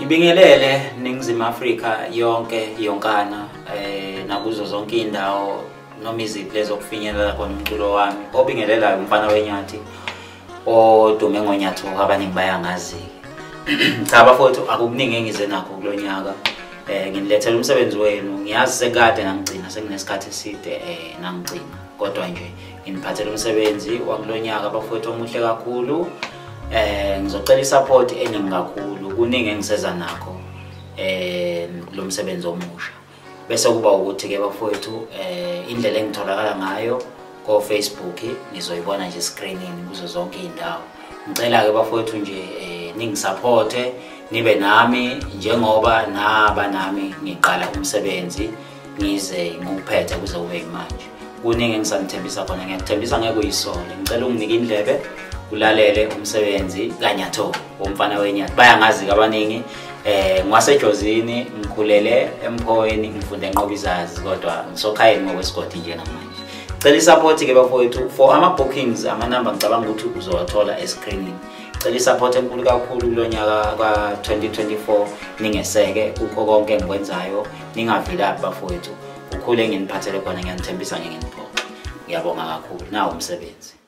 Ibingelele Ningizimu Afrika yonke yonkana nakuzo zonke indawo noma iziphi lezokufinyelela khona umculo wami obingelelayo umfana weNyathi odume ngoNyathi abaningi bayangazi. Cha bafowethu akukuningi engize nakho kulonyaka nginilethela umsebenzi wenu ngiyazi sekade ngangigcina sekunesikhathi eside nangigcina kodwa nje nginiphathela umsebenzi wakulonyaka bafowethu omuhle kakhulu. Ngizocela isupport eningi kakhulu kuningi engiseza nakho lo msebenzi omusha bese kuba ukuthi ke bafowethu indlela engitholakala ngayo ko Facebook nizoyibona nje screenini kuzo zonke indawo. Ngicela ke bafowethu nje ningisupporte nibe nami njengoba nami ngiqala umsebenzi ngize nguphethe kuze kube manje. Kuningi engisanithembisa khona ngiyakuthembisa ngeke uyisole. Ngicela unginike indlebe ulalele umsebenzi kaNyatho umfana weNyathi bayangazi abaningi ngwasejozini ngikhulele emphoweni ngifunde enqobizazi kodwa ngisokhayeni ngokwesigodi nje namanje. Cela isupport ke bafowethu for ama bookings ama number ngicabanga ukuthi uzowathola escreenini. Cela isupport enkulu kakhulu kulonyaka ka 2024 ningeseke ukho konke engikwenzayo ningavilaphi bafowethu ukhule nginiphathele khona ngiyanithembisa ngenipho. Ngiyabonga kakhulu nawo umsebenzi.